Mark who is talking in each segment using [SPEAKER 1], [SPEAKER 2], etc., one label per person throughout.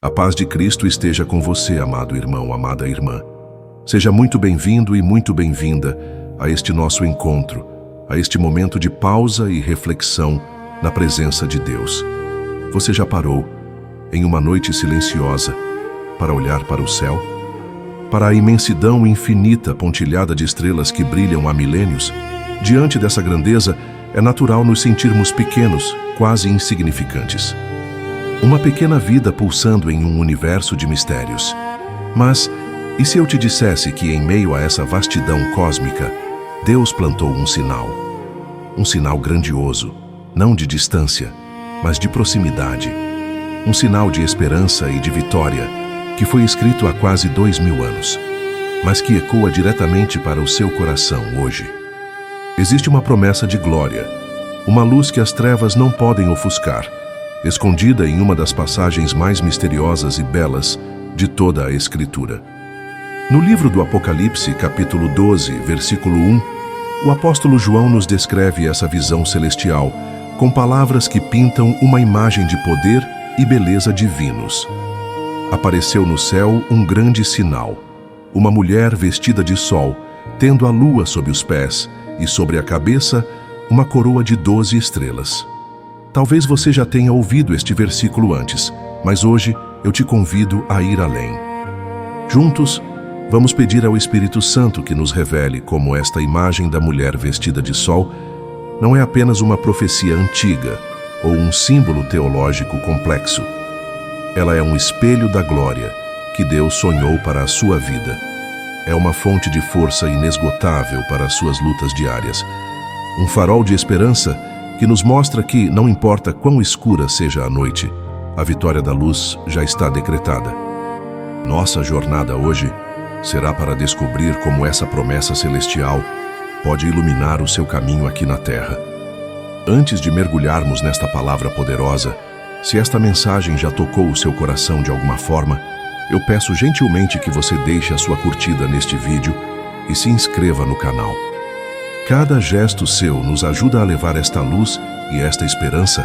[SPEAKER 1] A paz de Cristo esteja com você, amado irmão, amada irmã. Seja muito bem-vindo e muito bem-vinda a este nosso encontro, a este momento de pausa e reflexão na presença de Deus. Você já parou, em uma noite silenciosa, para olhar para o céu? Para a imensidão infinita pontilhada de estrelas que brilham há milênios? Diante dessa grandeza, é natural nos sentirmos pequenos, quase insignificantes. Uma pequena vida pulsando em um universo de mistérios. Mas, e se eu te dissesse que em meio a essa vastidão cósmica, Deus plantou um sinal? Um sinal grandioso, não de distância, mas de proximidade. Um sinal de esperança e de vitória, que foi escrito há quase 2000 anos, mas que ecoa diretamente para o seu coração hoje. Existe uma promessa de glória, uma luz que as trevas não podem ofuscar, escondida em uma das passagens mais misteriosas e belas de toda a Escritura. No livro do Apocalipse, capítulo 12, versículo 1, o apóstolo João nos descreve essa visão celestial com palavras que pintam uma imagem de poder e beleza divinos. Apareceu no céu um grande sinal, uma mulher vestida de sol, tendo a lua sob os pés e sobre a cabeça uma coroa de 12 estrelas. Talvez você já tenha ouvido este versículo antes, mas hoje eu te convido a ir além. Juntos, vamos pedir ao Espírito Santo que nos revele como esta imagem da mulher vestida de sol não é apenas uma profecia antiga ou um símbolo teológico complexo. Ela é um espelho da glória que Deus sonhou para a sua vida. É uma fonte de força inesgotável para as suas lutas diárias. Um farol de esperança que nos mostra que, não importa quão escura seja a noite, a vitória da luz já está decretada. Nossa jornada hoje será para descobrir como essa promessa celestial pode iluminar o seu caminho aqui na Terra. Antes de mergulharmos nesta palavra poderosa, se esta mensagem já tocou o seu coração de alguma forma, eu peço gentilmente que você deixe a sua curtida neste vídeo e se inscreva no canal. Cada gesto seu nos ajuda a levar esta luz e esta esperança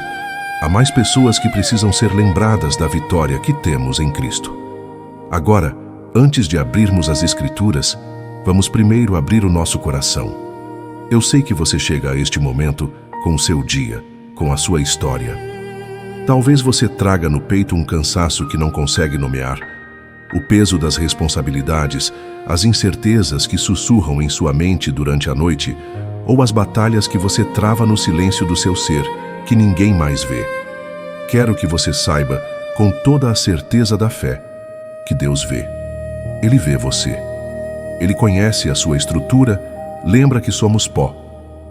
[SPEAKER 1] a mais pessoas que precisam ser lembradas da vitória que temos em Cristo. Agora, antes de abrirmos as Escrituras, vamos primeiro abrir o nosso coração. Eu sei que você chega a este momento com o seu dia, com a sua história. Talvez você traga no peito um cansaço que não consegue nomear, o peso das responsabilidades, as incertezas que sussurram em sua mente durante a noite, ou as batalhas que você trava no silêncio do seu ser, que ninguém mais vê. Quero que você saiba, com toda a certeza da fé, que Deus vê. Ele vê você. Ele conhece a sua estrutura, lembra que somos pó,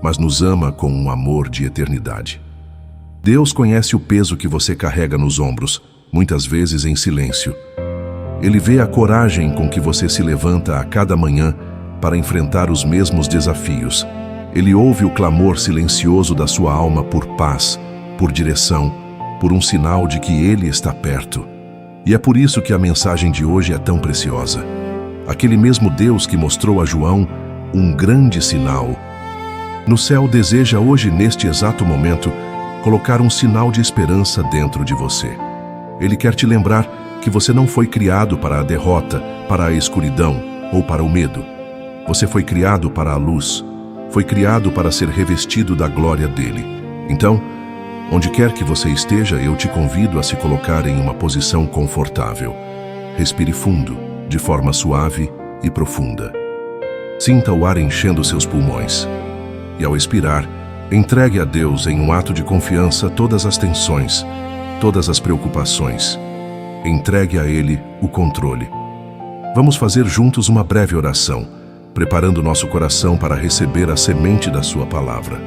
[SPEAKER 1] mas nos ama com um amor de eternidade. Deus conhece o peso que você carrega nos ombros, muitas vezes em silêncio. Ele vê a coragem com que você se levanta a cada manhã para enfrentar os mesmos desafios. Ele ouve o clamor silencioso da sua alma por paz, por direção, por um sinal de que Ele está perto. E é por isso que a mensagem de hoje é tão preciosa. Aquele mesmo Deus que mostrou a João um grande sinal, no céu deseja hoje, neste exato momento, colocar um sinal de esperança dentro de você. Ele quer te lembrar que você não foi criado para a derrota, para a escuridão ou para o medo. Você foi criado para a luz, foi criado para ser revestido da glória dele. Então, onde quer que você esteja, eu te convido a se colocar em uma posição confortável. Respire fundo, de forma suave e profunda. Sinta o ar enchendo seus pulmões. E ao expirar, entregue a Deus em um ato de confiança todas as tensões, todas as preocupações. Entregue a Ele o controle. Vamos fazer juntos uma breve oração, preparando nosso coração para receber a semente da sua palavra.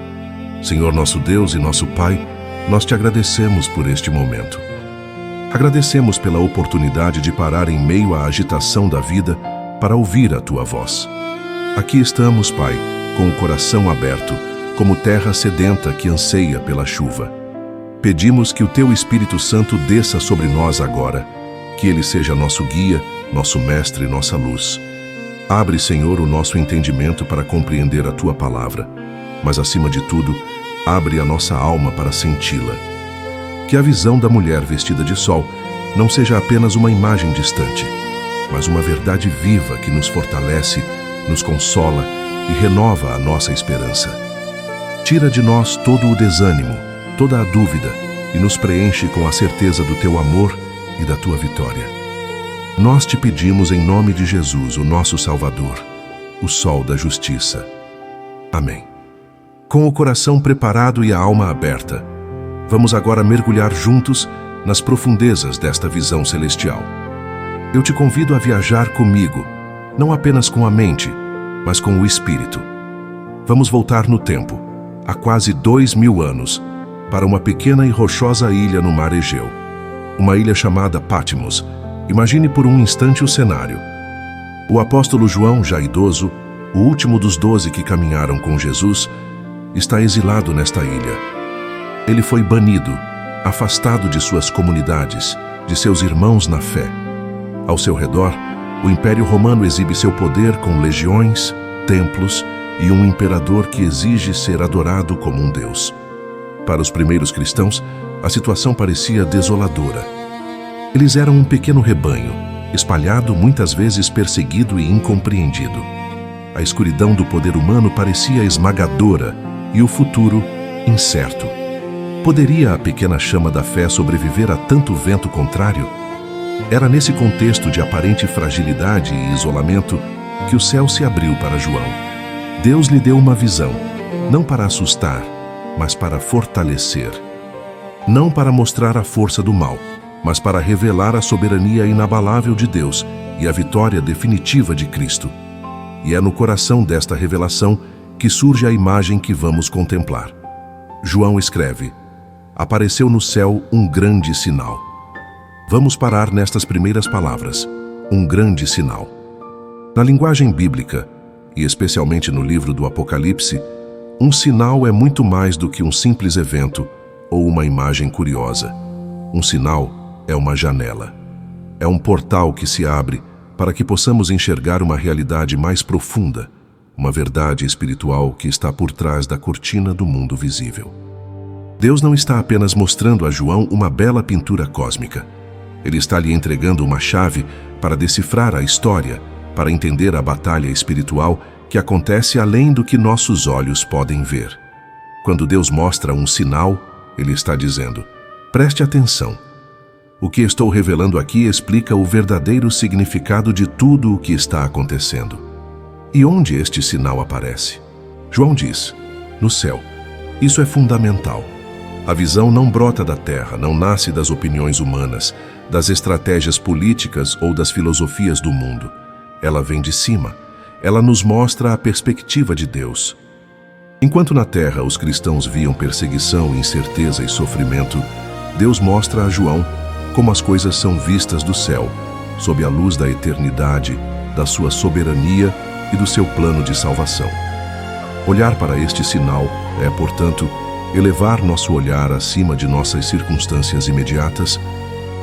[SPEAKER 1] Senhor nosso Deus e nosso Pai, nós te agradecemos por este momento. Agradecemos pela oportunidade de parar em meio à agitação da vida para ouvir a tua voz. Aqui estamos, Pai, com o coração aberto, como terra sedenta que anseia pela chuva. Pedimos que o Teu Espírito Santo desça sobre nós agora, que Ele seja nosso guia, nosso mestre e nossa luz. Abre, Senhor, o nosso entendimento para compreender a Tua palavra, mas, acima de tudo, abre a nossa alma para senti-la. Que a visão da mulher vestida de sol não seja apenas uma imagem distante, mas uma verdade viva que nos fortalece, nos consola e renova a nossa esperança. Tira de nós todo o desânimo, toda a dúvida e nos preenche com a certeza do teu amor e da tua vitória. Nós te pedimos em nome de Jesus, o nosso Salvador, o sol da justiça. Amém. Com o coração preparado e a alma aberta, vamos agora mergulhar juntos nas profundezas desta visão celestial. Eu te convido a viajar comigo, não apenas com a mente, mas com o espírito. Vamos voltar no tempo, há quase 2000 anos, para uma pequena e rochosa ilha no mar Egeu. Uma ilha chamada Patmos. Imagine por um instante o cenário. O apóstolo João, já idoso, o último dos 12 que caminharam com Jesus, está exilado nesta ilha. Ele foi banido, afastado de suas comunidades, de seus irmãos na fé. Ao seu redor, o Império Romano exibe seu poder com legiões, templos e um imperador que exige ser adorado como um deus. Para os primeiros cristãos, a situação parecia desoladora. Eles eram um pequeno rebanho, espalhado, muitas vezes perseguido e incompreendido. A escuridão do poder humano parecia esmagadora e o futuro incerto. Poderia a pequena chama da fé sobreviver a tanto vento contrário? Era nesse contexto de aparente fragilidade e isolamento que o céu se abriu para João. Deus lhe deu uma visão, não para assustar, mas para fortalecer. Não para mostrar a força do mal, mas para revelar a soberania inabalável de Deus e a vitória definitiva de Cristo. E é no coração desta revelação que surge a imagem que vamos contemplar. João escreve: apareceu no céu um grande sinal. Vamos parar nestas primeiras palavras, um grande sinal. Na linguagem bíblica, e especialmente no livro do Apocalipse, um sinal é muito mais do que um simples evento ou uma imagem curiosa. Um sinal é uma janela. É um portal que se abre para que possamos enxergar uma realidade mais profunda, uma verdade espiritual que está por trás da cortina do mundo visível. Deus não está apenas mostrando a João uma bela pintura cósmica. Ele está lhe entregando uma chave para decifrar a história, para entender a batalha espiritual que acontece além do que nossos olhos podem ver. Quando Deus mostra um sinal, Ele está dizendo: preste atenção. O que estou revelando aqui explica o verdadeiro significado de tudo o que está acontecendo. E onde este sinal aparece? João diz: no céu. Isso é fundamental. A visão não brota da terra, não nasce das opiniões humanas, das estratégias políticas ou das filosofias do mundo. Ela vem de cima. Ela nos mostra a perspectiva de Deus. Enquanto na terra os cristãos viam perseguição, incerteza e sofrimento, Deus mostra a João como as coisas são vistas do céu, sob a luz da eternidade, da sua soberania e do seu plano de salvação. Olhar para este sinal é, portanto, elevar nosso olhar acima de nossas circunstâncias imediatas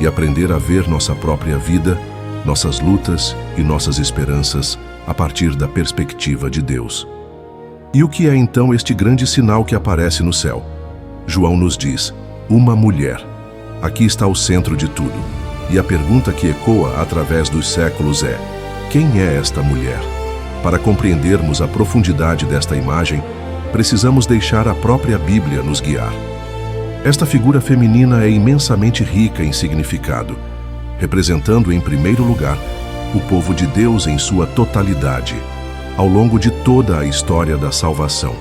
[SPEAKER 1] e aprender a ver nossa própria vida, nossas lutas e nossas esperanças a partir da perspectiva de Deus. E o que é então este grande sinal que aparece no céu? João nos diz: uma mulher. Aqui está o centro de tudo. E a pergunta que ecoa através dos séculos é: quem é esta mulher? Para compreendermos a profundidade desta imagem, precisamos deixar a própria Bíblia nos guiar. Esta figura feminina é imensamente rica em significado, representando, em primeiro lugar, o povo de Deus em sua totalidade, ao longo de toda a história da salvação.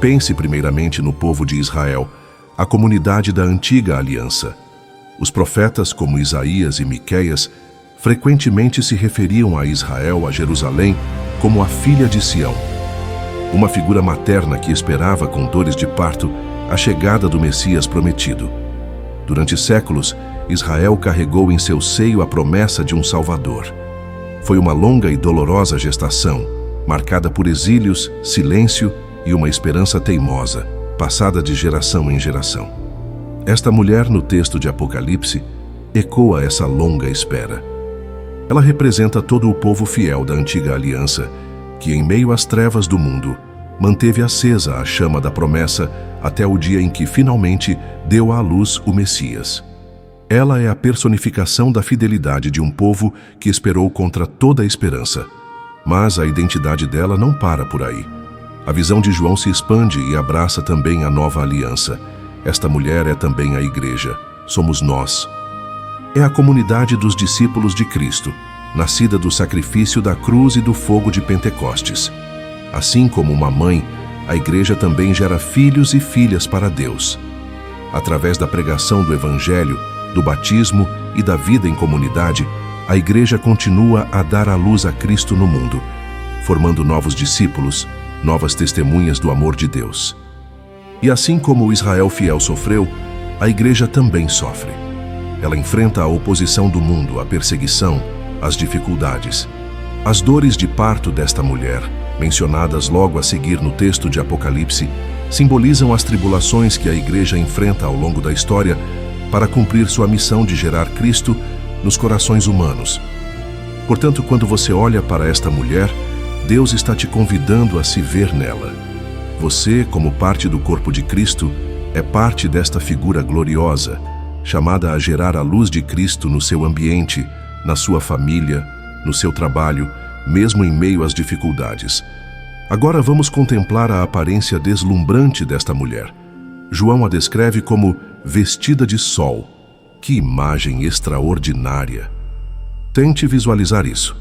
[SPEAKER 1] Pense primeiramente no povo de Israel, a comunidade da antiga aliança. Os profetas como Isaías e Miqueias frequentemente se referiam a Israel, a Jerusalém, como a filha de Sião, uma figura materna que esperava com dores de parto a chegada do Messias prometido. Durante séculos, Israel carregou em seu seio a promessa de um Salvador. Foi uma longa e dolorosa gestação, marcada por exílios, silêncio e uma esperança teimosa, passada de geração em geração. Esta mulher, no texto de Apocalipse, ecoa essa longa espera. Ela representa todo o povo fiel da antiga aliança, que, em meio às trevas do mundo, manteve acesa a chama da promessa até o dia em que finalmente deu à luz o Messias. Ela é a personificação da fidelidade de um povo que esperou contra toda a esperança. Mas a identidade dela não para por aí. A visão de João se expande e abraça também a nova aliança. Esta mulher é também a igreja. Somos nós. É a comunidade dos discípulos de Cristo, nascida do sacrifício da cruz e do fogo de Pentecostes. Assim como uma mãe, a igreja também gera filhos e filhas para Deus. Através da pregação do Evangelho, do batismo e da vida em comunidade, a igreja continua a dar a luz a Cristo no mundo, formando novos discípulos, novas testemunhas do amor de Deus. E assim como o Israel fiel sofreu, a igreja também sofre. Ela enfrenta a oposição do mundo, a perseguição, as dificuldades. As dores de parto desta mulher, mencionadas logo a seguir no texto de Apocalipse, simbolizam as tribulações que a igreja enfrenta ao longo da história para cumprir sua missão de gerar Cristo nos corações humanos. Portanto, quando você olha para esta mulher, Deus está te convidando a se ver nela. Você, como parte do corpo de Cristo, é parte desta figura gloriosa, chamada a gerar a luz de Cristo no seu ambiente, na sua família, no seu trabalho, mesmo em meio às dificuldades. Agora vamos contemplar a aparência deslumbrante desta mulher. João a descreve como vestida de sol. Que imagem extraordinária! Tente visualizar isso.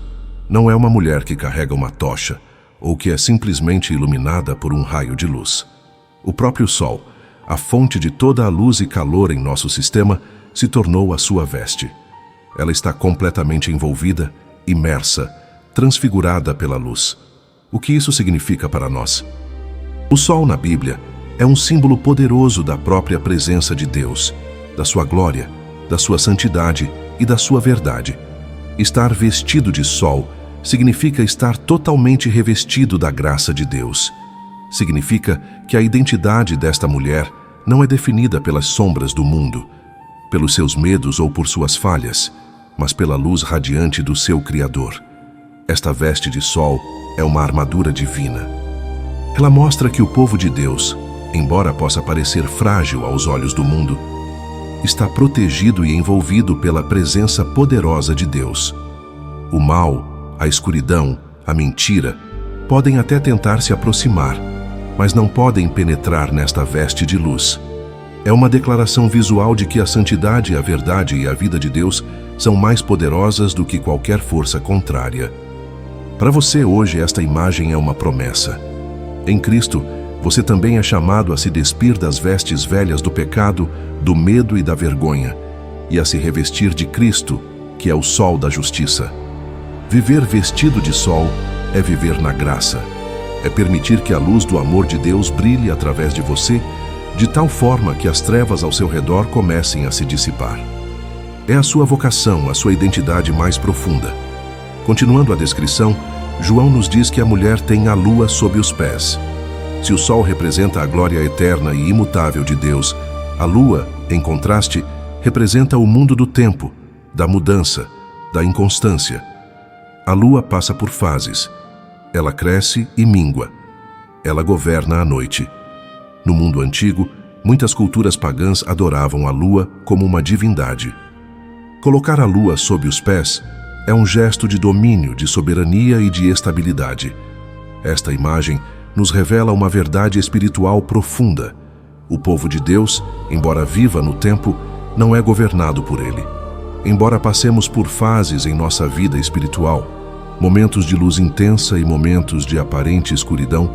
[SPEAKER 1] Não é uma mulher que carrega uma tocha ou que é simplesmente iluminada por um raio de luz. O próprio sol, a fonte de toda a luz e calor em nosso sistema, se tornou a sua veste. Ela está completamente envolvida, imersa, transfigurada pela luz. O que isso significa para nós? O sol na Bíblia é um símbolo poderoso da própria presença de Deus, da sua glória, da sua santidade e da sua verdade. Estar vestido de sol significa estar totalmente revestido da graça de Deus. Significa que a identidade desta mulher não é definida pelas sombras do mundo, pelos seus medos ou por suas falhas, mas pela luz radiante do seu Criador. Esta veste de sol é uma armadura divina. Ela mostra que o povo de Deus, embora possa parecer frágil aos olhos do mundo, está protegido e envolvido pela presença poderosa de Deus. O mal, a escuridão, a mentira, podem até tentar se aproximar, mas não podem penetrar nesta veste de luz. É uma declaração visual de que a santidade, a verdade e a vida de Deus são mais poderosas do que qualquer força contrária. Para você hoje, esta imagem é uma promessa. Em Cristo, você também é chamado a se despir das vestes velhas do pecado, do medo e da vergonha, e a se revestir de Cristo, que é o sol da justiça. Viver vestido de sol é viver na graça. É permitir que a luz do amor de Deus brilhe através de você, de tal forma que as trevas ao seu redor comecem a se dissipar. É a sua vocação, a sua identidade mais profunda. Continuando a descrição, João nos diz que a mulher tem a lua sob os pés. Se o sol representa a glória eterna e imutável de Deus, a lua, em contraste, representa o mundo do tempo, da mudança, da inconstância. A lua passa por fases. Ela cresce e mingua. Ela governa a noite. No mundo antigo, muitas culturas pagãs adoravam a lua como uma divindade. Colocar a lua sob os pés é um gesto de domínio, de soberania e de estabilidade. Esta imagem nos revela uma verdade espiritual profunda. O povo de Deus, embora viva no tempo, não é governado por ele. Embora passemos por fases em nossa vida espiritual, momentos de luz intensa e momentos de aparente escuridão,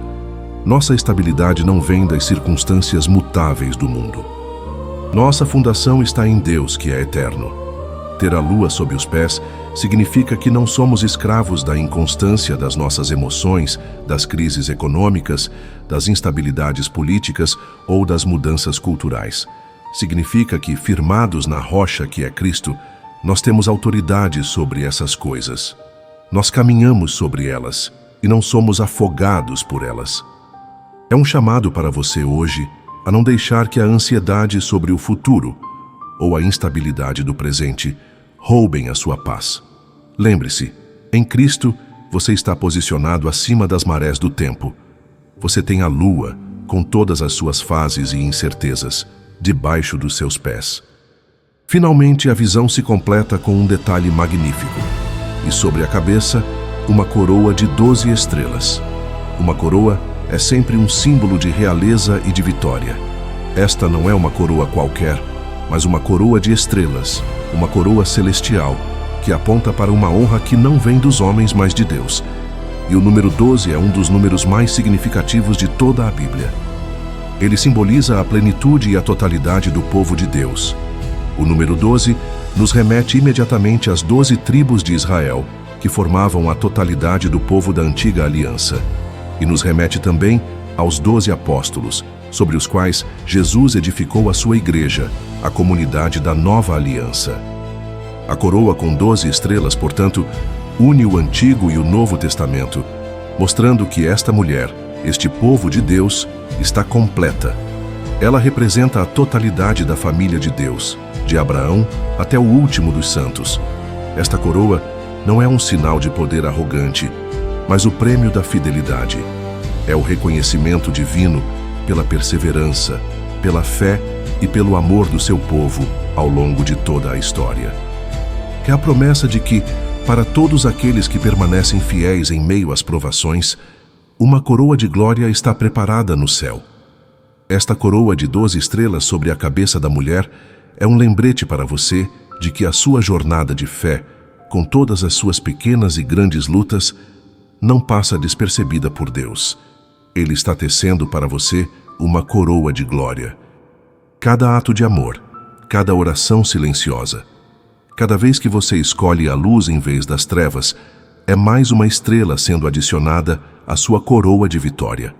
[SPEAKER 1] nossa estabilidade não vem das circunstâncias mutáveis do mundo. Nossa fundação está em Deus, que é eterno. Ter a lua sob os pés significa que não somos escravos da inconstância das nossas emoções, das crises econômicas, das instabilidades políticas ou das mudanças culturais. Significa que, firmados na rocha que é Cristo, nós temos autoridade sobre essas coisas. Nós caminhamos sobre elas e não somos afogados por elas. É um chamado para você hoje a não deixar que a ansiedade sobre o futuro ou a instabilidade do presente roubem a sua paz. Lembre-se, em Cristo você está posicionado acima das marés do tempo. Você tem a lua, com todas as suas fases e incertezas, debaixo dos seus pés. Finalmente, a visão se completa com um detalhe magnífico. E sobre a cabeça, uma coroa de 12 estrelas. Uma coroa é sempre um símbolo de realeza e de vitória. Esta não é uma coroa qualquer, mas uma coroa de estrelas, uma coroa celestial, que aponta para uma honra que não vem dos homens, mas de Deus. E o número 12 é um dos números mais significativos de toda a Bíblia. Ele simboliza a plenitude e a totalidade do povo de Deus. O número 12 nos remete imediatamente às 12 tribos de Israel, que formavam a totalidade do povo da antiga aliança. E nos remete também aos 12 apóstolos, sobre os quais Jesus edificou a sua igreja, a comunidade da nova aliança. A coroa com 12 estrelas, portanto, une o Antigo e o Novo Testamento, mostrando que esta mulher, este povo de Deus, está completa. Ela representa a totalidade da família de Deus, de Abraão até o último dos santos. Esta coroa não é um sinal de poder arrogante, mas o prêmio da fidelidade. É o reconhecimento divino pela perseverança, pela fé e pelo amor do seu povo ao longo de toda a história. É a promessa de que, para todos aqueles que permanecem fiéis em meio às provações, uma coroa de glória está preparada no céu. Esta coroa de 12 estrelas sobre a cabeça da mulher é um lembrete para você de que a sua jornada de fé, com todas as suas pequenas e grandes lutas, não passa despercebida por Deus. Ele está tecendo para você uma coroa de glória. Cada ato de amor, cada oração silenciosa, cada vez que você escolhe a luz em vez das trevas, é mais uma estrela sendo adicionada à sua coroa de vitória.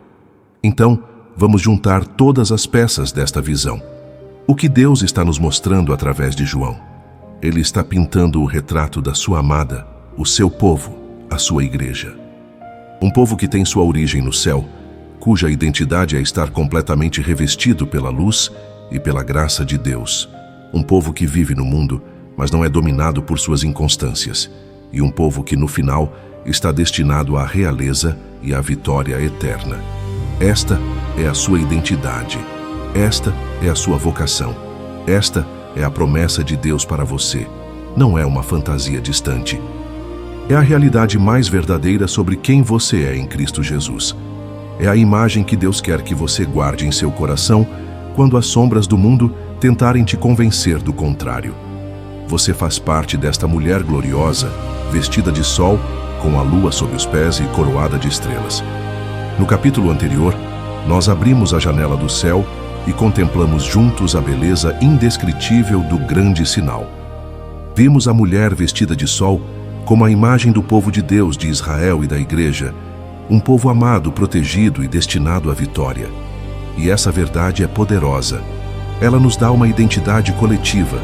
[SPEAKER 1] Então, vamos juntar todas as peças desta visão. O que Deus está nos mostrando através de João? Ele está pintando o retrato da sua amada, o seu povo, a sua igreja. Um povo que tem sua origem no céu, cuja identidade é estar completamente revestido pela luz e pela graça de Deus. Um povo que vive no mundo, mas não é dominado por suas inconstâncias. E um povo que, no final, está destinado à realeza e à vitória eterna. Esta é a sua identidade. Esta é a sua vocação. Esta é a promessa de Deus para você. Não é uma fantasia distante. É a realidade mais verdadeira sobre quem você é em Cristo Jesus. É a imagem que Deus quer que você guarde em seu coração quando as sombras do mundo tentarem te convencer do contrário. Você faz parte desta mulher gloriosa, vestida de sol, com a lua sob os pés e coroada de estrelas. No capítulo anterior, nós abrimos a janela do céu e contemplamos juntos a beleza indescritível do grande sinal. Vimos a mulher vestida de sol como a imagem do povo de Deus de Israel e da igreja, um povo amado, protegido e destinado à vitória. E essa verdade é poderosa. Ela nos dá uma identidade coletiva,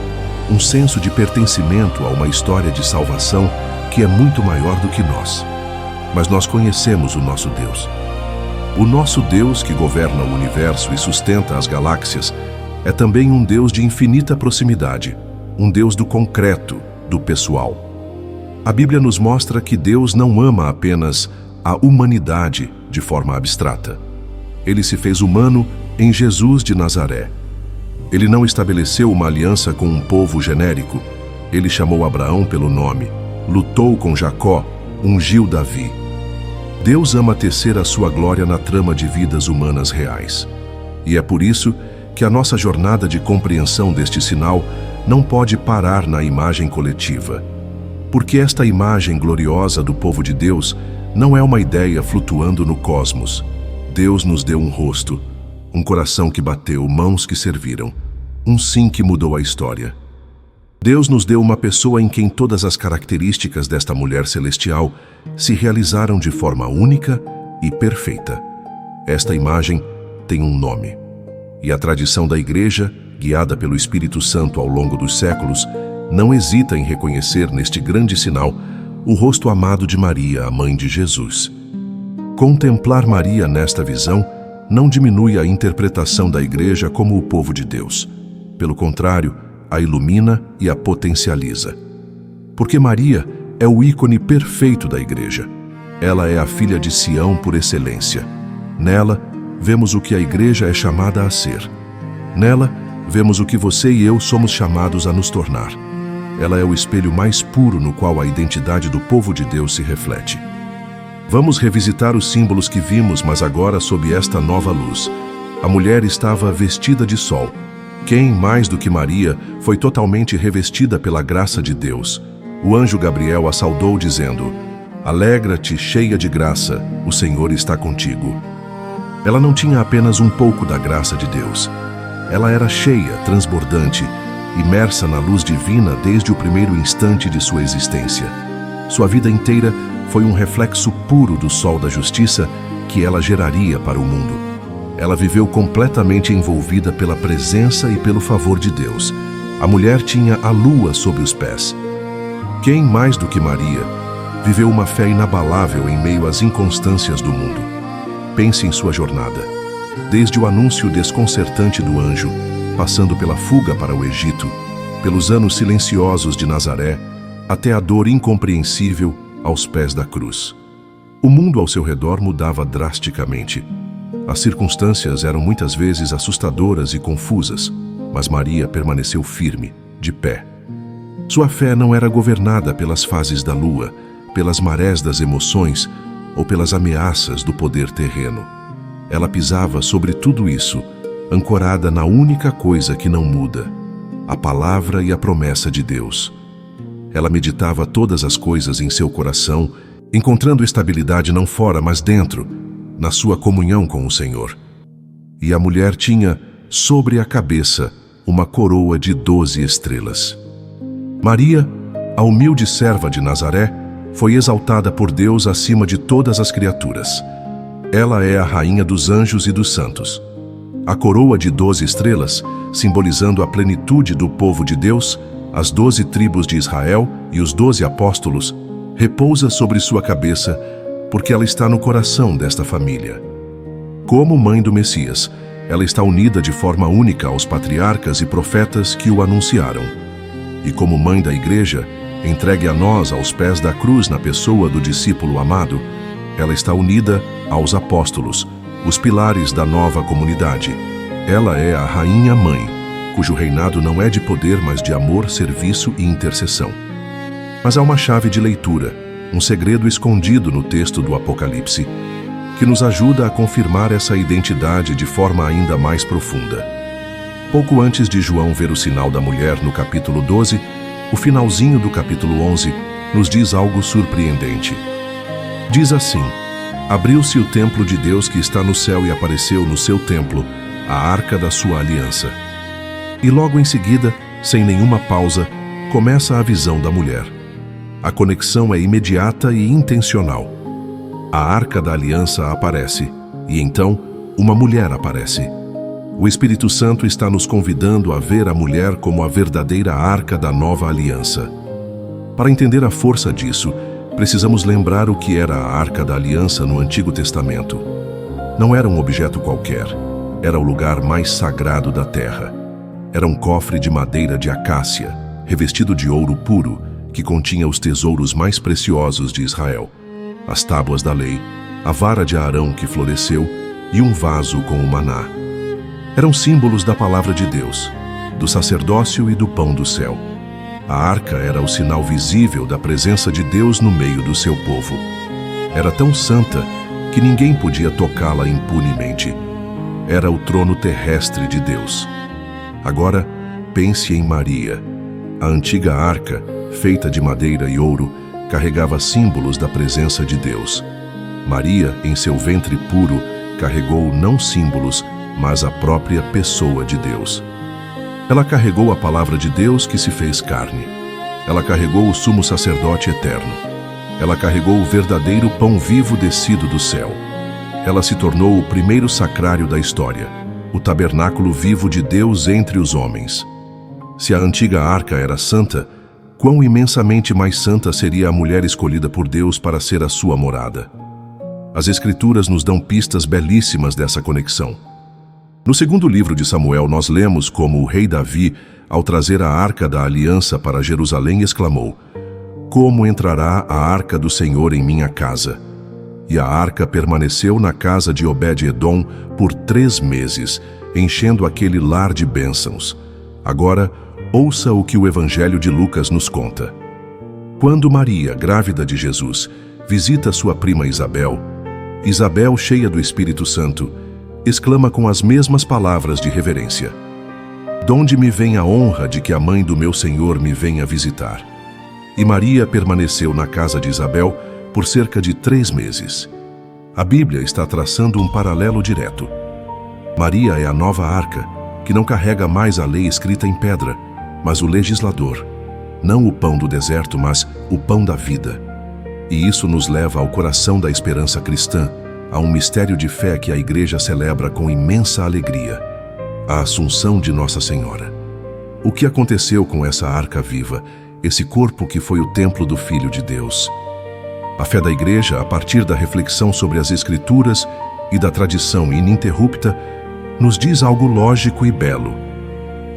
[SPEAKER 1] um senso de pertencimento a uma história de salvação que é muito maior do que nós. Mas nós conhecemos o nosso Deus. O nosso Deus, que governa o universo e sustenta as galáxias, é também um Deus de infinita proximidade, um Deus do concreto, do pessoal. A Bíblia nos mostra que Deus não ama apenas a humanidade de forma abstrata. Ele se fez humano em Jesus de Nazaré. Ele não estabeleceu uma aliança com um povo genérico. Ele chamou Abraão pelo nome, lutou com Jacó, ungiu Davi. Deus ama tecer a sua glória na trama de vidas humanas reais. E é por isso que a nossa jornada de compreensão deste sinal não pode parar na imagem coletiva. Porque esta imagem gloriosa do povo de Deus não é uma ideia flutuando no cosmos. Deus nos deu um rosto, um coração que bateu, mãos que serviram, um sim que mudou a história. Deus nos deu uma pessoa em quem todas as características desta mulher celestial se realizaram de forma única e perfeita. Esta imagem tem um nome. E a tradição da Igreja, guiada pelo Espírito Santo ao longo dos séculos, não hesita em reconhecer neste grande sinal o rosto amado de Maria, a mãe de Jesus. Contemplar Maria nesta visão não diminui a interpretação da Igreja como o povo de Deus. Pelo contrário, a ilumina e a potencializa. Porque Maria é o ícone perfeito da Igreja. Ela é a filha de Sião por excelência. Nela, vemos o que a Igreja é chamada a ser. Nela, vemos o que você e eu somos chamados a nos tornar. Ela é o espelho mais puro no qual a identidade do povo de Deus se reflete. Vamos revisitar os símbolos que vimos, mas agora sob esta nova luz. A mulher estava vestida de sol. Quem, mais do que Maria, foi totalmente revestida pela graça de Deus? O anjo Gabriel a saudou dizendo: Alegra-te, cheia de graça, o Senhor está contigo. Ela não tinha apenas um pouco da graça de Deus. Ela era cheia, transbordante, imersa na luz divina desde o primeiro instante de sua existência. Sua vida inteira foi um reflexo puro do sol da justiça que ela geraria para o mundo. Ela viveu completamente envolvida pela presença e pelo favor de Deus. A mulher tinha a lua sob os pés. Quem, mais do que Maria, viveu uma fé inabalável em meio às inconstâncias do mundo? Pense em sua jornada. Desde o anúncio desconcertante do anjo, passando pela fuga para o Egito, pelos anos silenciosos de Nazaré, até a dor incompreensível aos pés da cruz. O mundo ao seu redor mudava drasticamente. As circunstâncias eram muitas vezes assustadoras e confusas, mas Maria permaneceu firme, de pé. Sua fé não era governada pelas fases da lua, pelas marés das emoções ou pelas ameaças do poder terreno. Ela pisava sobre tudo isso, ancorada na única coisa que não muda: a palavra e a promessa de Deus. Ela meditava todas as coisas em seu coração, encontrando estabilidade não fora, mas dentro, na sua comunhão com o Senhor. E a mulher tinha, sobre a cabeça, uma coroa de 12 estrelas. Maria, a humilde serva de Nazaré, foi exaltada por Deus acima de todas as criaturas. Ela é a rainha dos anjos e dos santos. A coroa de 12 estrelas, simbolizando a plenitude do povo de Deus, as 12 tribos de Israel e os 12 apóstolos, repousa sobre sua cabeça, porque ela está no coração desta família. Como mãe do Messias, ela está unida de forma única aos patriarcas e profetas que o anunciaram. E como mãe da igreja, entregue a nós aos pés da cruz na pessoa do discípulo amado, ela está unida aos apóstolos, os pilares da nova comunidade. Ela é a rainha-mãe, cujo reinado não é de poder, mas de amor, serviço e intercessão. Mas há uma chave de leitura, um segredo escondido no texto do Apocalipse, que nos ajuda a confirmar essa identidade de forma ainda mais profunda. Pouco antes de João ver o sinal da mulher no capítulo 12, o finalzinho do capítulo 11 nos diz algo surpreendente. Diz assim: Abriu-se o templo de Deus que está no céu e apareceu no seu templo a arca da sua aliança. E logo em seguida, sem nenhuma pausa, começa a visão da mulher. A conexão é imediata e intencional. A arca da aliança aparece, e então uma mulher aparece. O Espírito Santo está nos convidando a ver a mulher como a verdadeira arca da nova aliança. Para entender a força disso, precisamos lembrar o que era a Arca da Aliança no Antigo Testamento. Não era um objeto qualquer, era o lugar mais sagrado da terra. Era um cofre de madeira de acácia, revestido de ouro puro, que continha os tesouros mais preciosos de Israel: as tábuas da lei, a vara de Arão que floresceu e um vaso com o maná. Eram símbolos da palavra de Deus, do sacerdócio e do pão do céu. A arca era o sinal visível da presença de Deus no meio do seu povo. Era tão santa que ninguém podia tocá-la impunemente. Era o trono terrestre de Deus. Agora, pense em Maria. A antiga arca, feita de madeira e ouro, carregava símbolos da presença de Deus. Maria, em seu ventre puro, carregou não símbolos, mas a própria pessoa de Deus. Ela carregou a palavra de Deus que se fez carne. Ela carregou o sumo sacerdote eterno. Ela carregou o verdadeiro pão vivo descido do céu. Ela se tornou o primeiro sacrário da história, o tabernáculo vivo de Deus entre os homens. Se a antiga arca era santa, quão imensamente mais santa seria a mulher escolhida por Deus para ser a sua morada. As Escrituras nos dão pistas belíssimas dessa conexão. No segundo livro de Samuel, nós lemos como o rei Davi, ao trazer a arca da aliança para Jerusalém, exclamou: Como entrará a arca do Senhor em minha casa? e a arca permaneceu na casa de Obed-Edom por 3 meses, enchendo aquele lar de bênçãos. Agora, ouça o que o Evangelho de Lucas nos conta. Quando Maria, grávida de Jesus, visita sua prima Isabel, Isabel, cheia do Espírito Santo, exclama com as mesmas palavras de reverência: "Donde me vem a honra de que a mãe do meu Senhor me venha visitar?" E Maria permaneceu na casa de Isabel por cerca de 3 meses. A Bíblia está traçando um paralelo direto. Maria é a nova arca, que não carrega mais a lei escrita em pedra, mas o legislador. Não o pão do deserto, mas o pão da vida. E isso nos leva ao coração da esperança cristã, a um mistério de fé que a Igreja celebra com imensa alegria: a Assunção de Nossa Senhora. O que aconteceu com essa arca viva, esse corpo que foi o templo do Filho de Deus? A fé da Igreja, a partir da reflexão sobre as Escrituras e da tradição ininterrupta, nos diz algo lógico e belo.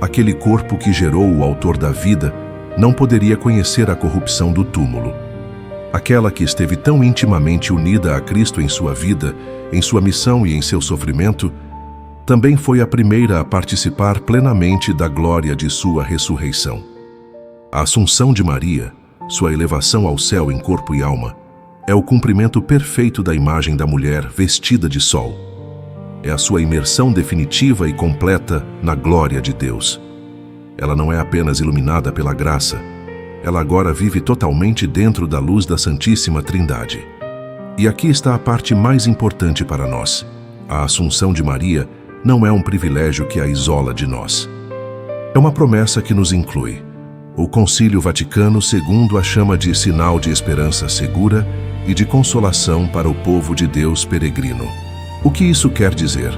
[SPEAKER 1] Aquele corpo que gerou o Autor da vida não poderia conhecer a corrupção do túmulo. Aquela que esteve tão intimamente unida a Cristo em sua vida, em sua missão e em seu sofrimento, também foi a primeira a participar plenamente da glória de sua ressurreição. A Assunção de Maria, sua elevação ao céu em corpo e alma, é o cumprimento perfeito da imagem da mulher vestida de sol. É a sua imersão definitiva e completa na glória de Deus. Ela não é apenas iluminada pela graça, ela agora vive totalmente dentro da luz da Santíssima Trindade. E aqui está a parte mais importante para nós. A Assunção de Maria não é um privilégio que a isola de nós. É uma promessa que nos inclui. O Concílio Vaticano II a chama de sinal de esperança segura e de consolação para o povo de Deus peregrino. O que isso quer dizer?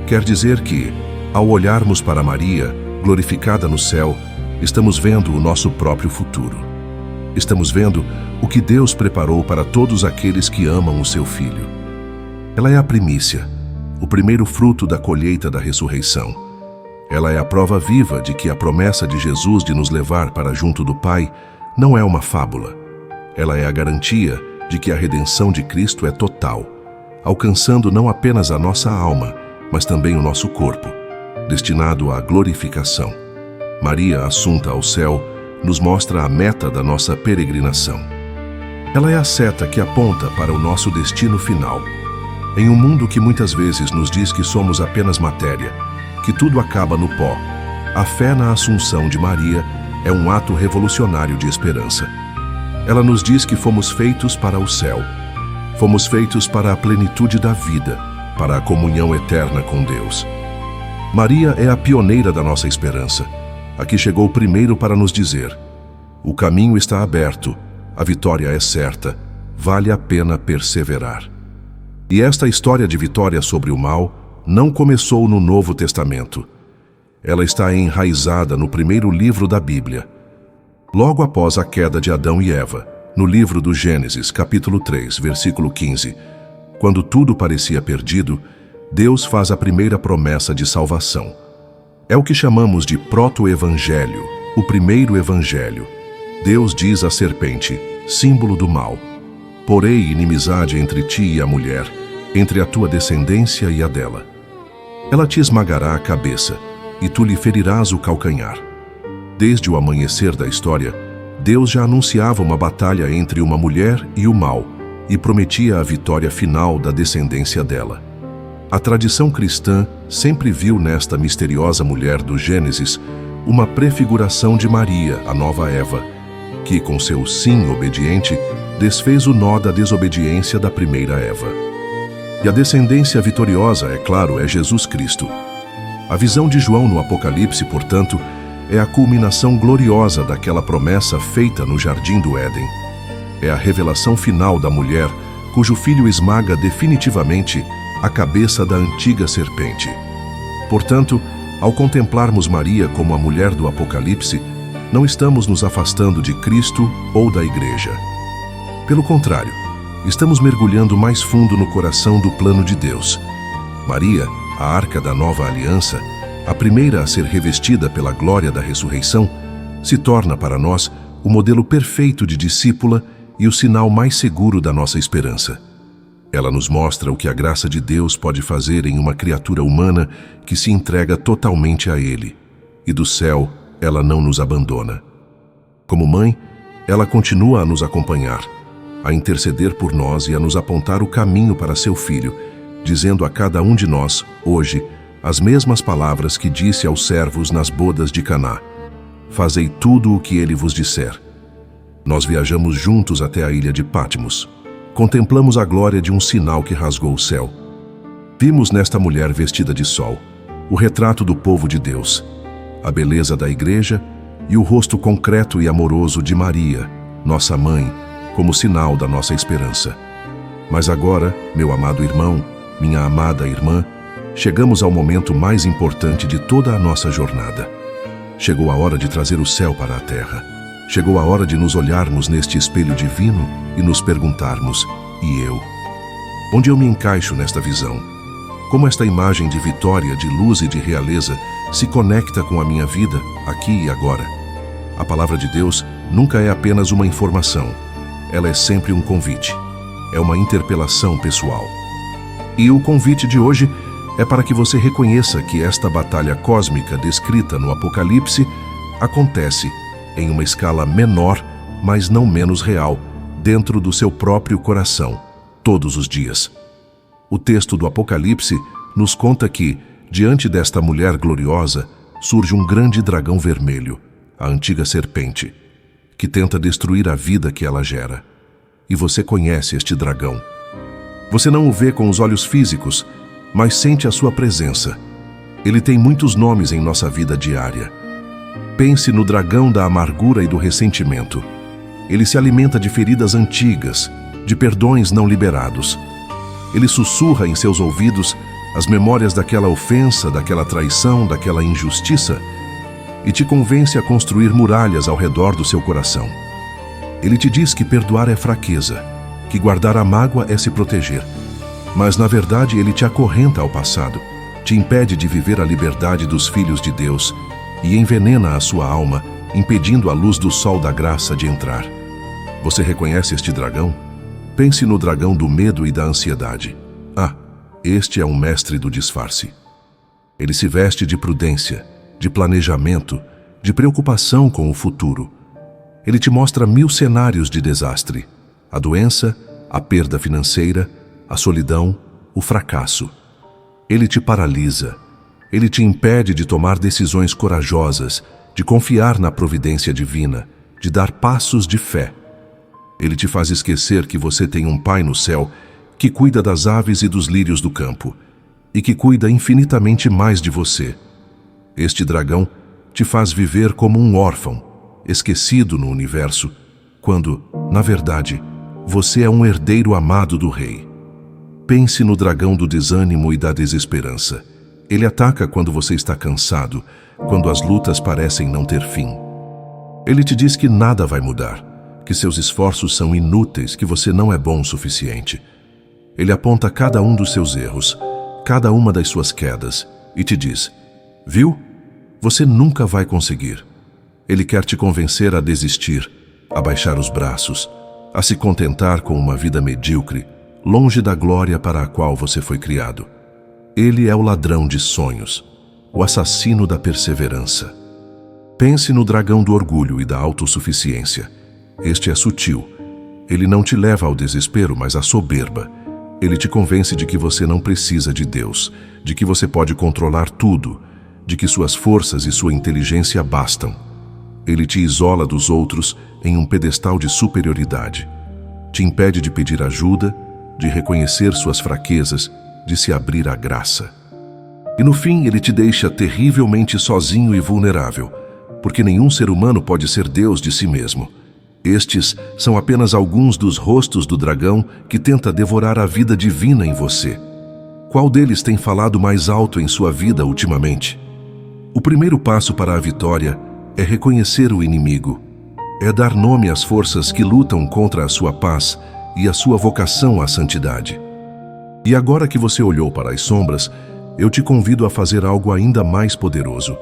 [SPEAKER 1] Quer dizer que, ao olharmos para Maria, glorificada no céu, estamos vendo o nosso próprio futuro. Estamos vendo o que Deus preparou para todos aqueles que amam o seu Filho. Ela é a primícia, o primeiro fruto da colheita da ressurreição. Ela é a prova viva de que a promessa de Jesus de nos levar para junto do Pai não é uma fábula. Ela é a garantia de que a redenção de Cristo é total, alcançando não apenas a nossa alma, mas também o nosso corpo, destinado à glorificação. Maria, assunta ao céu, nos mostra a meta da nossa peregrinação. Ela é a seta que aponta para o nosso destino final. Em um mundo que muitas vezes nos diz que somos apenas matéria, que tudo acaba no pó, a fé na Assunção de Maria é um ato revolucionário de esperança. Ela nos diz que fomos feitos para o céu. Fomos feitos para a plenitude da vida, para a comunhão eterna com Deus. Maria é a pioneira da nossa esperança, a que chegou primeiro para nos dizer: o caminho está aberto, a vitória é certa, vale a pena perseverar. E esta história de vitória sobre o mal não começou no Novo Testamento. Ela está enraizada no primeiro livro da Bíblia. Logo após a queda de Adão e Eva, no livro do Gênesis, capítulo 3, versículo 15, quando tudo parecia perdido, Deus faz a primeira promessa de salvação. É o que chamamos de proto-evangelho, o primeiro evangelho. Deus diz à serpente, símbolo do mal: porei inimizade entre ti e a mulher, entre a tua descendência e a dela. Ela te esmagará a cabeça, e tu lhe ferirás o calcanhar. Desde o amanhecer da história, Deus já anunciava uma batalha entre uma mulher e o mal, e prometia a vitória final da descendência dela. A tradição cristã sempre viu nesta misteriosa mulher do Gênesis uma prefiguração de Maria, a nova Eva, que, com seu sim obediente, desfez o nó da desobediência da primeira Eva. E a descendência vitoriosa, é claro, é Jesus Cristo. A visão de João no Apocalipse, portanto, é a culminação gloriosa daquela promessa feita no Jardim do Éden. É a revelação final da mulher, cujo filho esmaga definitivamente a cabeça da antiga serpente. Portanto, ao contemplarmos Maria como a mulher do Apocalipse, não estamos nos afastando de Cristo ou da Igreja. Pelo contrário, estamos mergulhando mais fundo no coração do plano de Deus. Maria, a arca da nova aliança, a primeira a ser revestida pela glória da ressurreição, se torna para nós o modelo perfeito de discípula e o sinal mais seguro da nossa esperança. Ela nos mostra o que a graça de Deus pode fazer em uma criatura humana que se entrega totalmente a Ele. E do céu, ela não nos abandona. Como mãe, ela continua a nos acompanhar, a interceder por nós e a nos apontar o caminho para seu filho, dizendo a cada um de nós, hoje, as mesmas palavras que disse aos servos nas bodas de Caná: fazei tudo o que ele vos disser. Nós viajamos juntos até a ilha de Patmos. Contemplamos a glória de um sinal que rasgou o céu. Vimos nesta mulher vestida de sol o retrato do povo de Deus, a beleza da igreja e o rosto concreto e amoroso de Maria, nossa mãe, como sinal da nossa esperança. Mas agora, meu amado irmão, minha amada irmã, chegamos ao momento mais importante de toda a nossa jornada. Chegou a hora de trazer o céu para a terra. Chegou a hora de nos olharmos neste espelho divino e nos perguntarmos: e eu? Onde eu me encaixo nesta visão? Como esta imagem de vitória, de luz e de realeza se conecta com a minha vida, aqui e agora? A palavra de Deus nunca é apenas uma informação. Ela é sempre um convite. É uma interpelação pessoal. E o convite de hoje é para que você reconheça que esta batalha cósmica descrita no Apocalipse acontece em uma escala menor, mas não menos real, dentro do seu próprio coração, todos os dias. O texto do Apocalipse nos conta que, diante desta mulher gloriosa, surge um grande dragão vermelho, a antiga serpente, que tenta destruir a vida que ela gera. E você conhece este dragão. Você não o vê com os olhos físicos, mas sente a sua presença. Ele tem muitos nomes em nossa vida diária. Pense no dragão da amargura e do ressentimento. Ele se alimenta de feridas antigas, de perdões não liberados. Ele sussurra em seus ouvidos as memórias daquela ofensa, daquela traição, daquela injustiça, e te convence a construir muralhas ao redor do seu coração. Ele te diz que perdoar é fraqueza, que guardar a mágoa é se proteger. Mas, na verdade, ele te acorrenta ao passado, te impede de viver a liberdade dos filhos de Deus e envenena a sua alma, impedindo a luz do sol da graça de entrar. Você reconhece este dragão? Pense no dragão do medo e da ansiedade. Ah, este é um mestre do disfarce. Ele se veste de prudência, de planejamento, de preocupação com o futuro. Ele te mostra 1000 cenários de desastre: a doença, a perda financeira, a solidão, o fracasso. Ele te paralisa. Ele te impede de tomar decisões corajosas, de confiar na providência divina, de dar passos de fé. Ele te faz esquecer que você tem um Pai no céu que cuida das aves e dos lírios do campo e que cuida infinitamente mais de você. Este dragão te faz viver como um órfão, esquecido no universo, quando, na verdade, você é um herdeiro amado do Rei. Pense no dragão do desânimo e da desesperança. Ele ataca quando você está cansado, quando as lutas parecem não ter fim. Ele te diz que nada vai mudar, que seus esforços são inúteis, que você não é bom o suficiente. Ele aponta cada um dos seus erros, cada uma das suas quedas, e te diz: viu? Você nunca vai conseguir. Ele quer te convencer a desistir, a baixar os braços, a se contentar com uma vida medíocre, longe da glória para a qual você foi criado. Ele é o ladrão de sonhos, o assassino da perseverança. Pense no dragão do orgulho e da autossuficiência. Este é sutil. Ele não te leva ao desespero, mas à soberba. Ele te convence de que você não precisa de Deus, de que você pode controlar tudo, de que suas forças e sua inteligência bastam. Ele te isola dos outros em um pedestal de superioridade. Te impede de pedir ajuda, de reconhecer suas fraquezas, de se abrir à graça. E no fim, ele te deixa terrivelmente sozinho e vulnerável, porque nenhum ser humano pode ser Deus de si mesmo. Estes são apenas alguns dos rostos do dragão que tenta devorar a vida divina em você. Qual deles tem falado mais alto em sua vida ultimamente? O primeiro passo para a vitória é reconhecer o inimigo. É dar nome às forças que lutam contra a sua paz e a sua vocação à santidade. E agora que você olhou para as sombras, eu te convido a fazer algo ainda mais poderoso.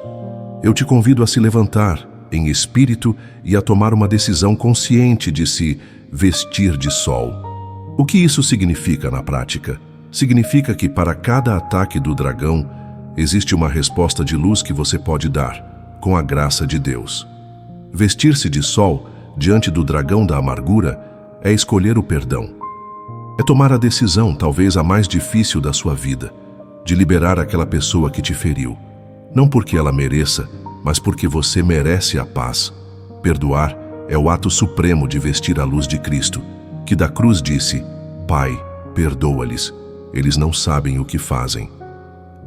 [SPEAKER 1] Eu te convido a se levantar em espírito e a tomar uma decisão consciente de se vestir de sol. O que isso significa na prática? Significa que para cada ataque do dragão, existe uma resposta de luz que você pode dar, com a graça de Deus. Vestir-se de sol diante do dragão da amargura é escolher o perdão. É tomar a decisão, talvez a mais difícil da sua vida, de liberar aquela pessoa que te feriu. Não porque ela mereça, mas porque você merece a paz. Perdoar é o ato supremo de vestir a luz de Cristo, que da cruz disse: Pai, perdoa-lhes, eles não sabem o que fazem.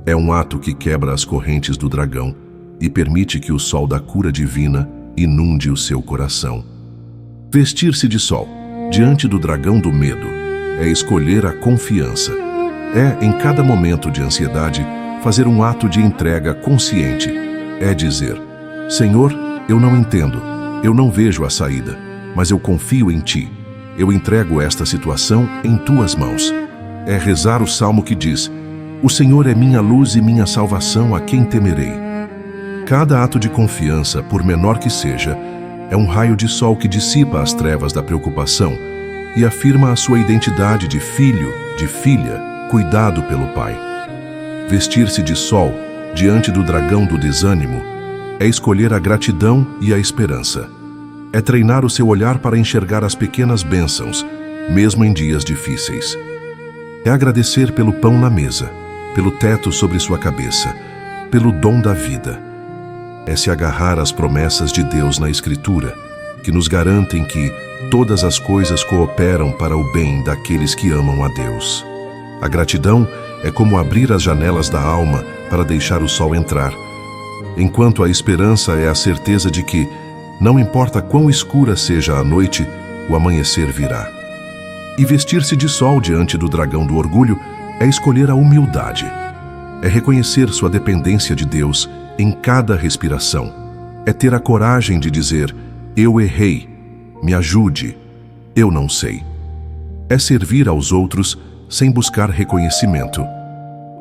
[SPEAKER 1] É um ato que quebra as correntes do dragão e permite que o sol da cura divina inunde o seu coração. Vestir-se de sol diante do dragão do medo é escolher a confiança. É, em cada momento de ansiedade, fazer um ato de entrega consciente. É dizer: Senhor, eu não entendo, eu não vejo a saída, mas eu confio em Ti. Eu entrego esta situação em Tuas mãos. É rezar o salmo que diz: O Senhor é minha luz e minha salvação, a quem temerei. Cada ato de confiança, por menor que seja, é um raio de sol que dissipa as trevas da preocupação e afirma a sua identidade de filho, de filha, cuidado pelo Pai. Vestir-se de sol diante do dragão do desânimo é escolher a gratidão e a esperança. É treinar o seu olhar para enxergar as pequenas bênçãos, mesmo em dias difíceis. É agradecer pelo pão na mesa, pelo teto sobre sua cabeça, pelo dom da vida. É se agarrar às promessas de Deus na Escritura, que nos garantem que todas as coisas cooperam para o bem daqueles que amam a Deus. A gratidão é como abrir as janelas da alma para deixar o sol entrar, enquanto a esperança é a certeza de que, não importa quão escura seja a noite, o amanhecer virá. E vestir-se de sol diante do dragão do orgulho é escolher a humildade. É reconhecer sua dependência de Deus em cada respiração. É ter a coragem de dizer: eu errei, me ajude, eu não sei. É servir aos outros sem buscar reconhecimento.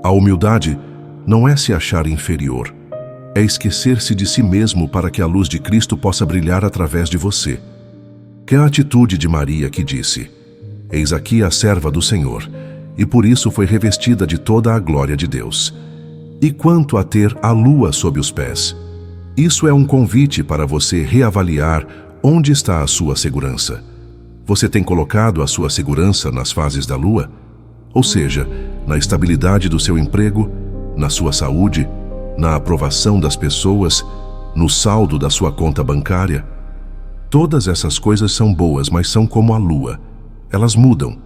[SPEAKER 1] A humildade não é se achar inferior. É esquecer-se de si mesmo para que a luz de Cristo possa brilhar através de você. Que é a atitude de Maria que disse: Eis aqui a serva do Senhor, e por isso foi revestida de toda a glória de Deus. E quanto a ter a lua sob os pés? Isso é um convite para você reavaliar onde está a sua segurança. Você tem colocado a sua segurança nas fases da lua? Ou seja, na estabilidade do seu emprego, na sua saúde, na aprovação das pessoas, no saldo da sua conta bancária? Todas essas coisas são boas, mas são como a lua. Elas mudam,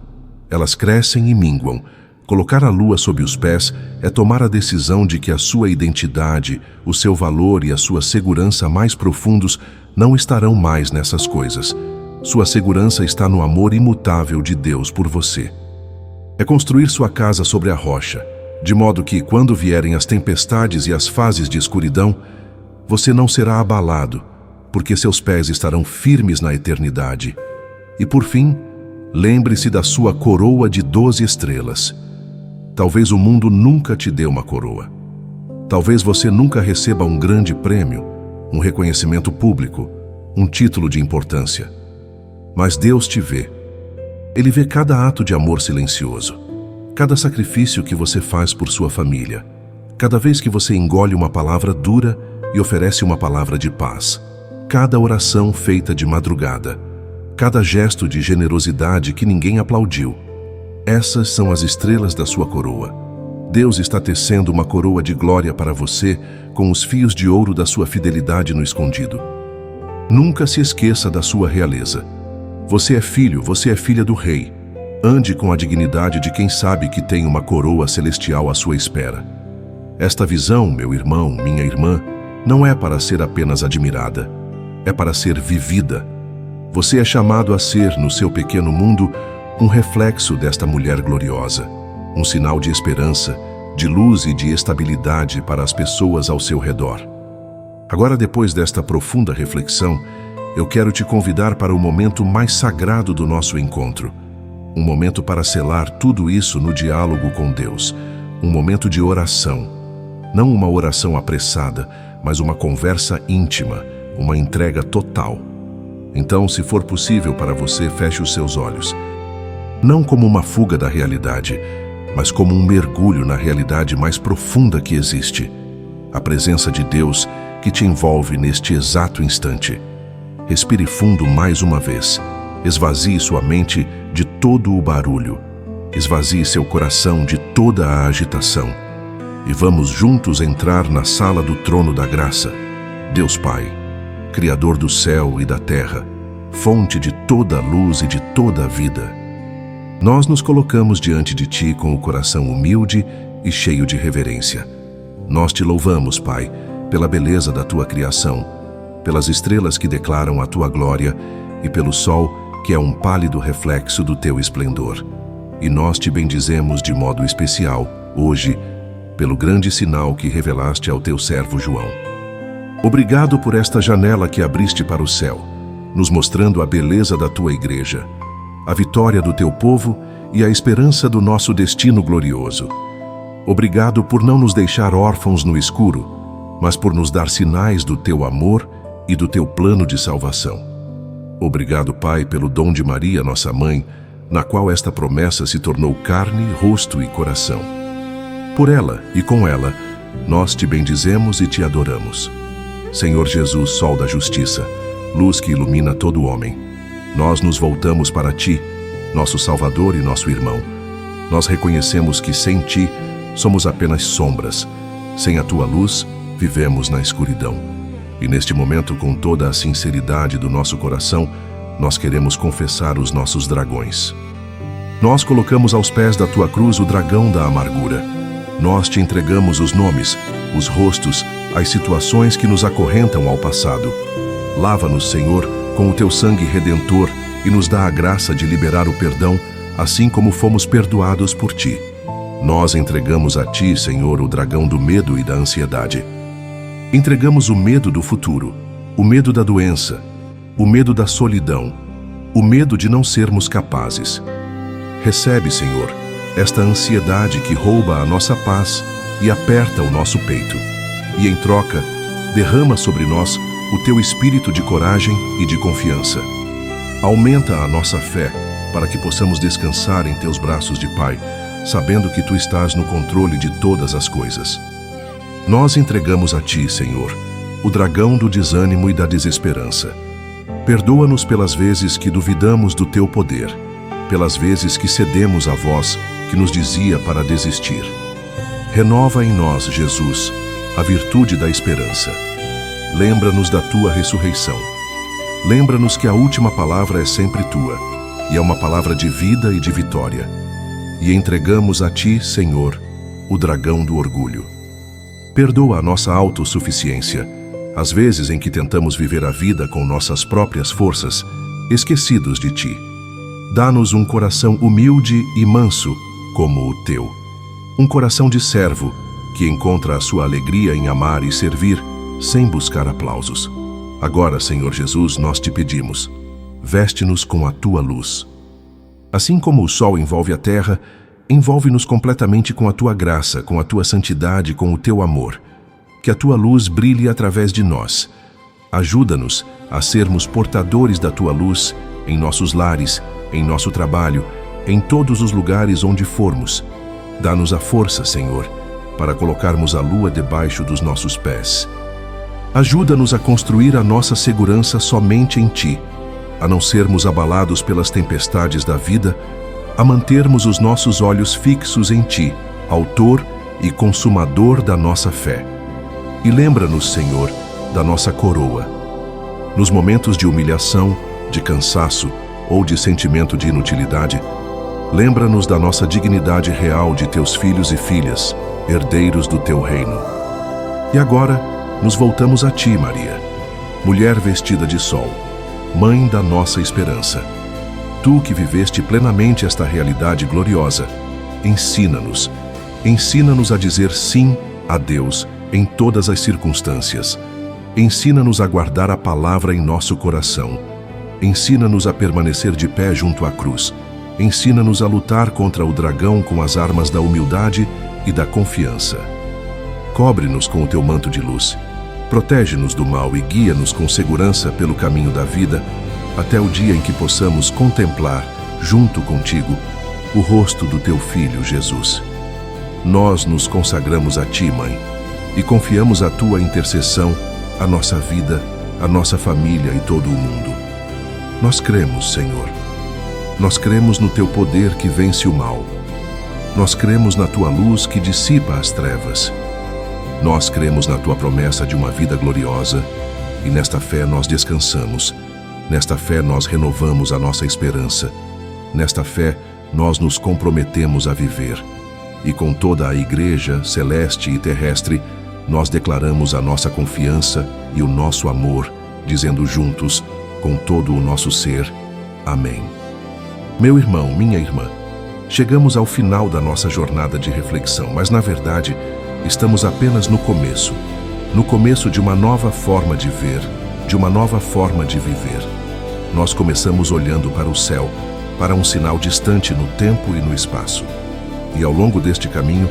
[SPEAKER 1] elas crescem e minguam. Colocar a lua sob os pés é tomar a decisão de que a sua identidade, o seu valor e a sua segurança mais profundos não estarão mais nessas coisas. Sua segurança está no amor imutável de Deus por você. É construir sua casa sobre a rocha, de modo que, quando vierem as tempestades e as fases de escuridão, você não será abalado, porque seus pés estarão firmes na eternidade. E por fim, lembre-se da sua coroa de 12 estrelas. Talvez o mundo nunca te dê uma coroa. Talvez você nunca receba um grande prêmio, um reconhecimento público, um título de importância. Mas Deus te vê. Ele vê cada ato de amor silencioso, cada sacrifício que você faz por sua família, cada vez que você engole uma palavra dura e oferece uma palavra de paz, cada oração feita de madrugada, cada gesto de generosidade que ninguém aplaudiu. Essas são as estrelas da sua coroa. Deus está tecendo uma coroa de glória para você com os fios de ouro da sua fidelidade no escondido. Nunca se esqueça da sua realeza. Você é filho, você é filha do Rei. Ande com a dignidade de quem sabe que tem uma coroa celestial à sua espera. Esta visão, meu irmão, minha irmã, não é para ser apenas admirada, é para ser vivida. Você é chamado a ser, no seu pequeno mundo, um reflexo desta mulher gloriosa, um sinal de esperança, de luz e de estabilidade para as pessoas ao seu redor. Agora, depois desta profunda reflexão, eu quero te convidar para o momento mais sagrado do nosso encontro. Um momento para selar tudo isso no diálogo com Deus. Um momento de oração. Não uma oração apressada, mas uma conversa íntima, uma entrega total. Então, se for possível para você, feche os seus olhos. não como uma fuga da realidade, mas como um mergulho na realidade mais profunda que existe, a presença de Deus que te envolve neste exato instante. Respire fundo mais uma vez. Esvazie sua mente de todo o barulho. Esvazie seu coração de toda a agitação. E vamos juntos entrar na sala do trono da graça. Deus Pai, Criador do céu e da terra, fonte de toda a luz e de toda a vida. Nós nos colocamos diante de Ti com o coração humilde e cheio de reverência. Nós te louvamos, Pai, pela beleza da Tua criação, pelas estrelas que declaram a Tua glória e pelo sol que é um pálido reflexo do Teu esplendor. E nós te bendizemos de modo especial, hoje, pelo grande sinal que revelaste ao Teu servo João. Obrigado por esta janela que abriste para o céu, nos mostrando a beleza da Tua igreja, a vitória do Teu povo e a esperança do nosso destino glorioso. Obrigado por não nos deixar órfãos no escuro, mas por nos dar sinais do Teu amor e do Teu plano de salvação. Obrigado, Pai, pelo dom de Maria, nossa mãe, na qual esta promessa se tornou carne, rosto e coração. Por ela e com ela, nós te bendizemos e te adoramos. Senhor Jesus, sol da justiça, luz que ilumina todo homem, nós nos voltamos para Ti, nosso Salvador e nosso irmão. Nós reconhecemos que sem Ti somos apenas sombras. Sem a Tua luz, vivemos na escuridão. E neste momento, com toda a sinceridade do nosso coração, nós queremos confessar os nossos dragões. Nós colocamos aos pés da Tua cruz o dragão da amargura. Nós Te entregamos os nomes, os rostos, as situações que nos acorrentam ao passado. Lava-nos, Senhor, com o Teu sangue redentor e nos dá a graça de liberar o perdão, assim como fomos perdoados por Ti. Nós entregamos a Ti, Senhor, o dragão do medo e da ansiedade. Entregamos o medo do futuro, o medo da doença, o medo da solidão, o medo de não sermos capazes. Recebe, Senhor, esta ansiedade que rouba a nossa paz e aperta o nosso peito. E em troca, derrama sobre nós o Teu espírito de coragem e de confiança. Aumenta a nossa fé para que possamos descansar em Teus braços de Pai, sabendo que Tu estás no controle de todas as coisas. Nós entregamos a Ti, Senhor, o dragão do desânimo e da desesperança. Perdoa-nos pelas vezes que duvidamos do Teu poder, pelas vezes que cedemos à voz que nos dizia para desistir. Renova em nós, Jesus, a virtude da esperança. Lembra-nos da Tua ressurreição. Lembra-nos que a última palavra é sempre Tua, e é uma palavra de vida e de vitória. E entregamos a Ti, Senhor, o dragão do orgulho. Perdoa a nossa autossuficiência, as vezes em que tentamos viver a vida com nossas próprias forças, esquecidos de Ti. Dá-nos um coração humilde e manso, como o Teu. Um coração de servo, que encontra a sua alegria em amar e servir, sem buscar aplausos. Agora, Senhor Jesus, nós Te pedimos, veste-nos com a Tua luz. Assim como o sol envolve a terra, envolve-nos completamente com a Tua graça, com a Tua santidade, com o Teu amor. Que a Tua luz brilhe através de nós. Ajuda-nos a sermos portadores da Tua luz em nossos lares, em nosso trabalho, em todos os lugares onde formos. Dá-nos a força, Senhor, para colocarmos a lua debaixo dos nossos pés. Ajuda-nos a construir a nossa segurança somente em Ti, a não sermos abalados pelas tempestades da vida, a mantermos os nossos olhos fixos em Ti, Autor e Consumador da nossa fé. E lembra-nos, Senhor, da nossa coroa. Nos momentos de humilhação, de cansaço ou de sentimento de inutilidade, lembra-nos da nossa dignidade real de Teus filhos e filhas, herdeiros do Teu reino. E agora, nos voltamos a Ti, Maria, mulher vestida de sol, mãe da nossa esperança. Tu que viveste plenamente esta realidade gloriosa, ensina-nos. Ensina-nos a dizer sim a Deus em todas as circunstâncias. Ensina-nos a guardar a palavra em nosso coração. Ensina-nos a permanecer de pé junto à cruz. Ensina-nos a lutar contra o dragão com as armas da humildade e da confiança. Cobre-nos com o Teu manto de luz. Protege-nos do mal e guia-nos com segurança pelo caminho da vida, até o dia em que possamos contemplar, junto contigo, o rosto do teu Filho, Jesus. Nós nos consagramos a Ti, Mãe, e confiamos a Tua intercessão, a nossa vida, a nossa família e todo o mundo. Nós cremos, Senhor. Nós cremos no Teu poder que vence o mal. Nós cremos na Tua luz que dissipa as trevas. Nós cremos na Tua promessa de uma vida gloriosa, e nesta fé nós descansamos. Nesta fé nós renovamos a nossa esperança. Nesta fé nós nos comprometemos a viver. E com toda a Igreja, celeste e terrestre, nós declaramos a nossa confiança e o nosso amor, dizendo juntos, com todo o nosso ser, Amém. Meu irmão, minha irmã, chegamos ao final da nossa jornada de reflexão, mas na verdade, estamos apenas no começo de uma nova forma de ver, de uma nova forma de viver. Nós começamos olhando para o céu, para um sinal distante no tempo e no espaço. E ao longo deste caminho,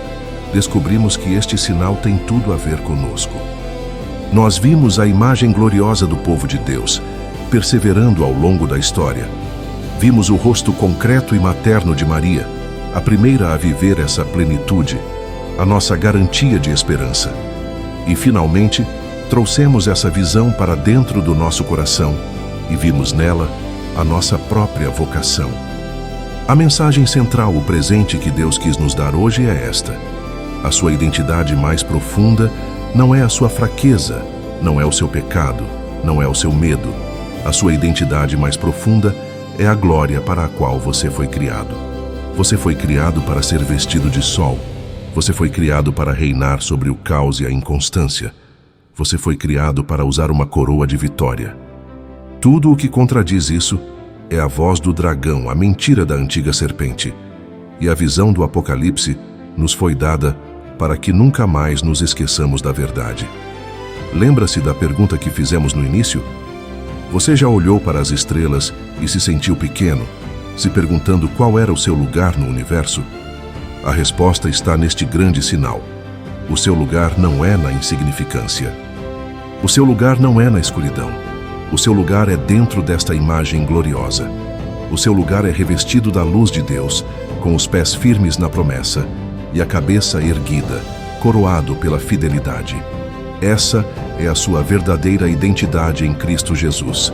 [SPEAKER 1] descobrimos que este sinal tem tudo a ver conosco. Nós vimos a imagem gloriosa do povo de Deus, perseverando ao longo da história. Vimos o rosto concreto e materno de Maria, a primeira a viver essa plenitude, a nossa garantia de esperança. E, finalmente, trouxemos essa visão para dentro do nosso coração e vimos nela a nossa própria vocação. A mensagem central, o presente que Deus quis nos dar hoje é esta. A sua identidade mais profunda não é a sua fraqueza, não é o seu pecado, não é o seu medo. A sua identidade mais profunda é a glória para a qual você foi criado. Você foi criado para ser vestido de sol. Você foi criado para reinar sobre o caos e a inconstância. Você foi criado para usar uma coroa de vitória. Tudo o que contradiz isso é a voz do dragão, a mentira da antiga serpente. E a visão do Apocalipse nos foi dada para que nunca mais nos esqueçamos da verdade. Lembra-se da pergunta que fizemos no início? Você já olhou para as estrelas e se sentiu pequeno, se perguntando qual era o seu lugar no universo? A resposta está neste grande sinal. O seu lugar não é na insignificância. O seu lugar não é na escuridão. O seu lugar é dentro desta imagem gloriosa. O seu lugar é revestido da luz de Deus, com os pés firmes na promessa e a cabeça erguida, coroado pela fidelidade. Essa é a sua verdadeira identidade em Cristo Jesus.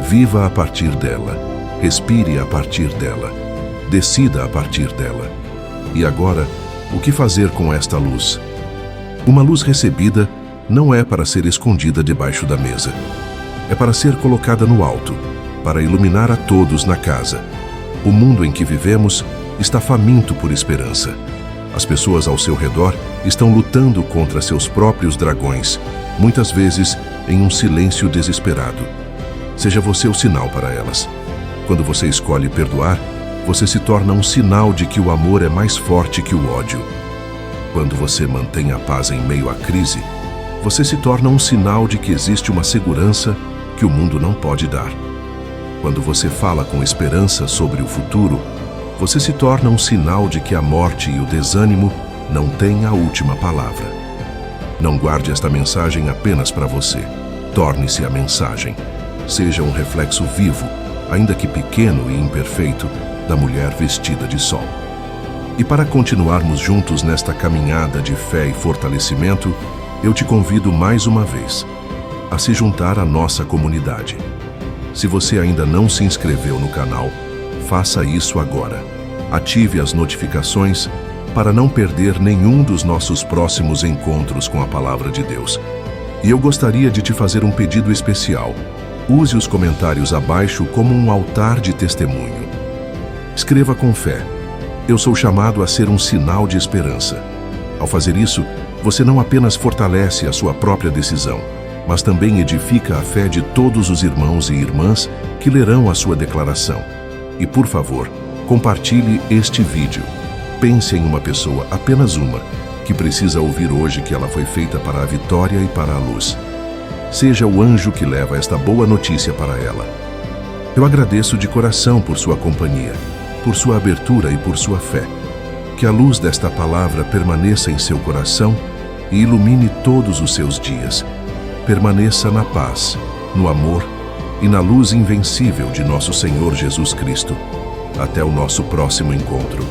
[SPEAKER 1] Viva a partir dela. Respire a partir dela. Decida a partir dela. E agora, o que fazer com esta luz? Uma luz recebida não é para ser escondida debaixo da mesa. É para ser colocada no alto, para iluminar a todos na casa. O mundo em que vivemos está faminto por esperança. As pessoas ao seu redor estão lutando contra seus próprios dragões, muitas vezes em um silêncio desesperado. Seja você o sinal para elas. Quando você escolhe perdoar, você se torna um sinal de que o amor é mais forte que o ódio. Quando você mantém a paz em meio à crise, você se torna um sinal de que existe uma segurança que o mundo não pode dar. Quando você fala com esperança sobre o futuro, você se torna um sinal de que a morte e o desânimo não têm a última palavra. Não guarde esta mensagem apenas para você. Torne-se a mensagem. Seja um reflexo vivo, ainda que pequeno e imperfeito, da mulher vestida de sol. E para continuarmos juntos nesta caminhada de fé e fortalecimento, eu te convido mais uma vez a se juntar à nossa comunidade. Se você ainda não se inscreveu no canal, faça isso agora. Ative as notificações para não perder nenhum dos nossos próximos encontros com a Palavra de Deus. E eu gostaria de te fazer um pedido especial. Use os comentários abaixo como um altar de testemunho. Escreva com fé. Eu sou chamado a ser um sinal de esperança. Ao fazer isso, você não apenas fortalece a sua própria decisão, mas também edifica a fé de todos os irmãos e irmãs que lerão a sua declaração. E, por favor, compartilhe este vídeo. Pense em uma pessoa, apenas uma, que precisa ouvir hoje que ela foi feita para a vitória e para a luz. Seja o anjo que leva esta boa notícia para ela. Eu agradeço de coração por sua companhia, por sua abertura e por sua fé. Que a luz desta palavra permaneça em seu coração e ilumine todos os seus dias. Permaneça na paz, no amor e na luz invencível de nosso Senhor Jesus Cristo. Até o nosso próximo encontro.